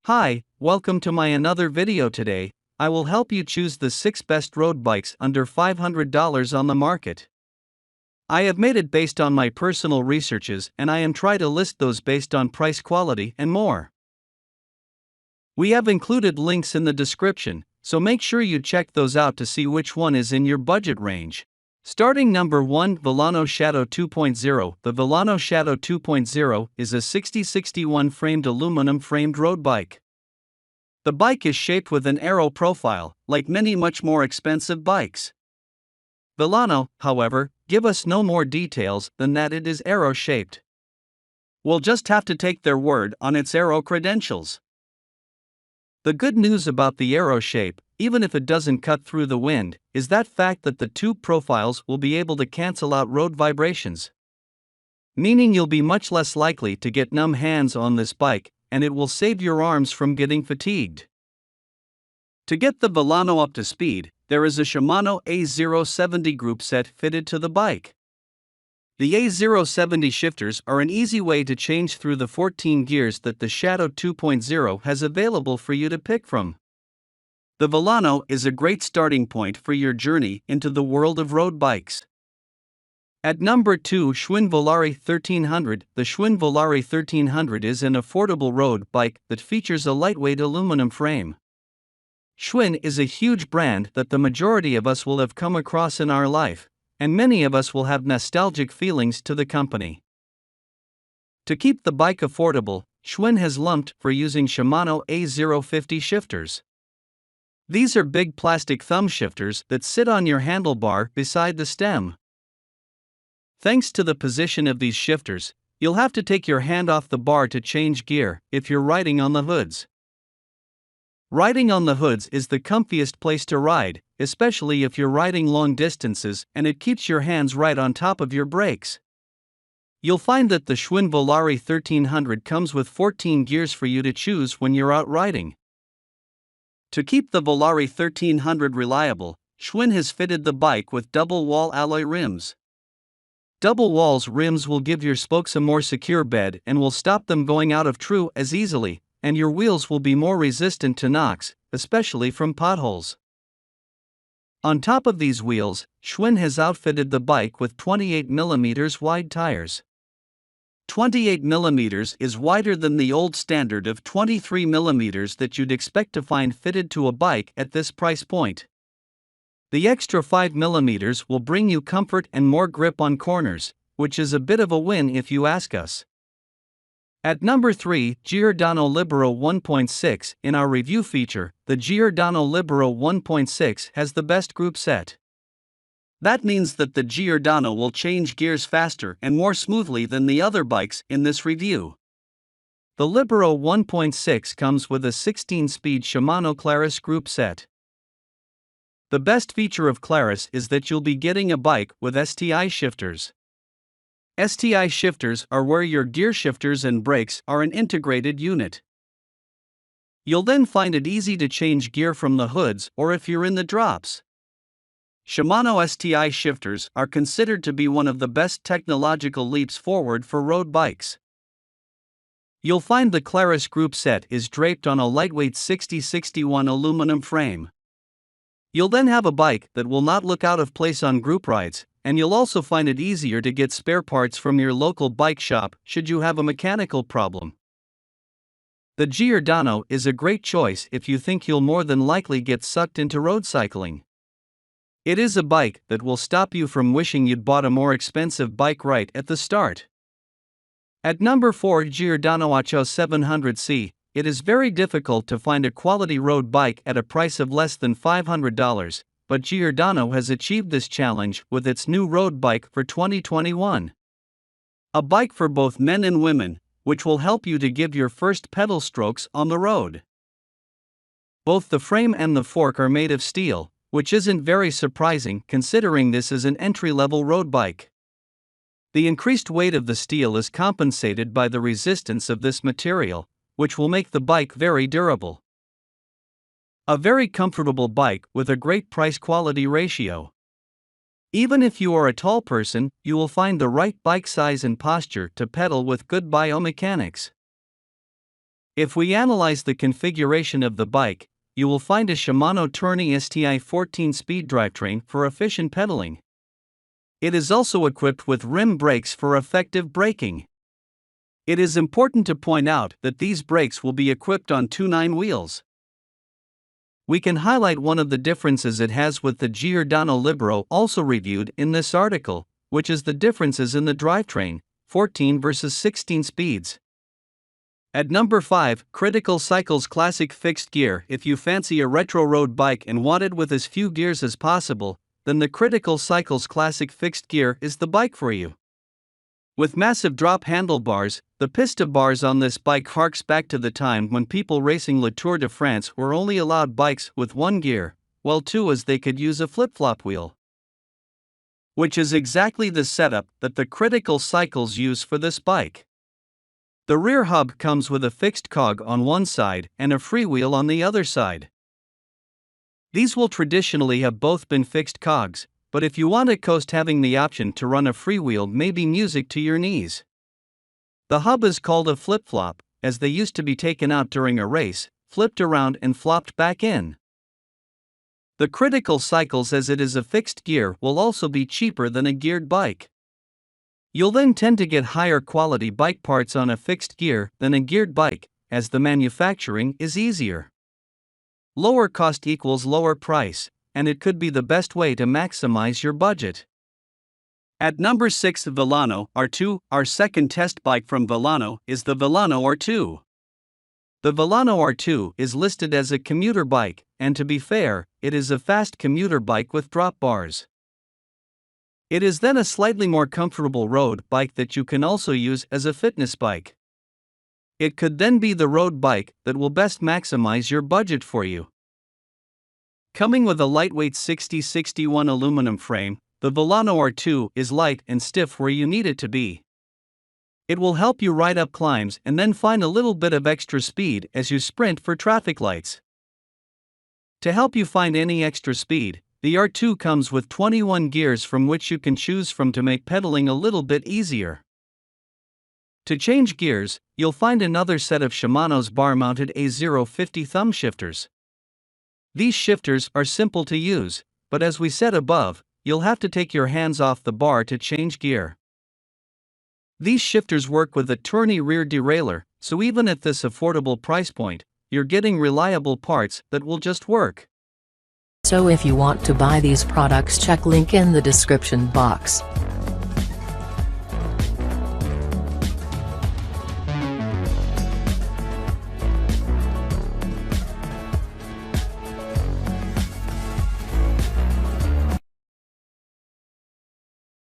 Hi, welcome to my another video today. I will help you choose the 6 best road bikes under $500 on the market. I have made it based on my personal researches and I am try to list those based on price, quality and more. We have included links in the description, so make sure you check those out to see which one is in your budget range. Starting number 1, Villano Shadow 2.0. The Villano Shadow 2.0 is a 6061 framed aluminum framed road bike. The bike is shaped with an aero profile, like many much more expensive bikes. Villano, however, give us no more details than that it is aero shaped. We'll just have to take their word on its aero credentials. The good news about the aero shape, even if it doesn't cut through the wind, is that fact that the tube profiles will be able to cancel out road vibrations. Meaning you'll be much less likely to get numb hands on this bike, and it will save your arms from getting fatigued. To get the Villano up to speed, there is a Shimano A070 group set fitted to the bike. The A070 shifters are an easy way to change through the 14 gears that the Shadow 2.0 has available for you to pick from. The Villano is a great starting point for your journey into the world of road bikes. At number 2, Schwinn Venice 1300. The Schwinn Venice 1300 is an affordable road bike that features a lightweight aluminum frame. Schwinn is a huge brand that the majority of us will have come across in our life, and many of us will have nostalgic feelings to the company. To keep the bike affordable, Schwinn has lumped for using Shimano A050 shifters. These are big plastic thumb shifters that sit on your handlebar beside the stem. Thanks to the position of these shifters, you'll have to take your hand off the bar to change gear if you're riding on the hoods. Riding on the hoods is the comfiest place to ride, especially if you're riding long distances and it keeps your hands right on top of your brakes. You'll find that the Schwinn Venice 1300 comes with 14 gears for you to choose when you're out riding. To keep the Venice 1300 reliable, Schwinn has fitted the bike with double wall alloy rims. Double walls rims will give your spokes a more secure bed and will stop them going out of true as easily, and your wheels will be more resistant to knocks, especially from potholes. On top of these wheels, Schwinn has outfitted the bike with 28mm wide tires. 28mm is wider than the old standard of 23mm that you'd expect to find fitted to a bike at this price point. The extra 5mm will bring you comfort and more grip on corners, which is a bit of a win if you ask us. At number 3, Giordano Liberal 1.6. In our review feature, the Giordano Liberal 1.6 has the best group set. That means that the Giordano will change gears faster and more smoothly than the other bikes in this review. The Liberal 1.6 comes with a 16-speed Shimano Claris group set. The best feature of Claris is that you'll be getting a bike with STI shifters. STI shifters are where your gear shifters and brakes are an integrated unit. You'll then find it easy to change gear from the hoods or if you're in the drops. Shimano STI shifters are considered to be one of the best technological leaps forward for road bikes. You'll find the Claris group set is draped on a lightweight 6061 aluminum frame. You'll then have a bike that will not look out of place on group rides, and you'll also find it easier to get spare parts from your local bike shop should you have a mechanical problem. The Giordano is a great choice if you think you'll more than likely get sucked into road cycling. It is a bike that will stop you from wishing you'd bought a more expensive bike right at the start. At number 4, Giordano Wacho 700C. It is very difficult to find a quality road bike at a price of less than $500, but Giordano has achieved this challenge with its new road bike for 2021. A bike for both men and women, which will help you to give your first pedal strokes on the road. Both the frame and the fork are made of steel, which isn't very surprising considering this is an entry-level road bike. The increased weight of the steel is compensated by the resistance of this material, which will make the bike very durable. A very comfortable bike with a great price-quality ratio. Even if you are a tall person, you will find the right bike size and posture to pedal with good biomechanics. If we analyze the configuration of the bike, you will find a Shimano Tourney STI 14-speed drivetrain for efficient pedaling. It is also equipped with rim brakes for effective braking. It is important to point out that these brakes will be equipped on 2/9 wheels. We can highlight one of the differences it has with the Giordano Liberal, also reviewed in this article, which is the differences in the drivetrain, 14 versus 16 speeds. At number 5, Critical Cycles Classic Fixed Gear. If you fancy a retro road bike and want it with as few gears as possible, then the Critical Cycles Classic Fixed Gear is the bike for you. With massive drop handlebars, the pista bars on this bike harks back to the time when people racing Le Tour de France were only allowed bikes with one gear, well, two, as they could use a flip-flop wheel. Which is exactly the setup that the Critical Cycles use for this bike. The rear hub comes with a fixed cog on one side and a freewheel on the other side. These will traditionally have both been fixed cogs, but if you want to coast, having the option to run a freewheel may be music to your knees. The hub is called a flip-flop, as they used to be taken out during a race, flipped around and flopped back in. The Critical Cycles, as it is a fixed gear, will also be cheaper than a geared bike. You'll then tend to get higher quality bike parts on a fixed gear than a geared bike, as the manufacturing is easier. Lower cost equals lower price, and it could be the best way to maximize your budget. At number 6, Villano R2. Our second test bike from Villano is the Villano R2. The Villano R2 is listed as a commuter bike, and to be fair, it is a fast commuter bike with drop bars. It is then a slightly more comfortable road bike that you can also use as a fitness bike. It could then be the road bike that will best maximize your budget for you. Coming with a lightweight 60/61 aluminum frame, the Villano R2 is light and stiff where you need it to be. It will help you ride up climbs and then find a little bit of extra speed as you sprint for traffic lights. To help you find any extra speed, the R2 comes with 21 gears from which you can choose from to make pedaling a little bit easier. To change gears, you'll find another set of Shimano's bar-mounted A050 thumb shifters. These shifters are simple to use, but as we said above, you'll have to take your hands off the bar to change gear. These shifters work with a Tourney rear derailleur, so even at this affordable price point, you're getting reliable parts that will just work. So if you want to buy these products, check link in the description box.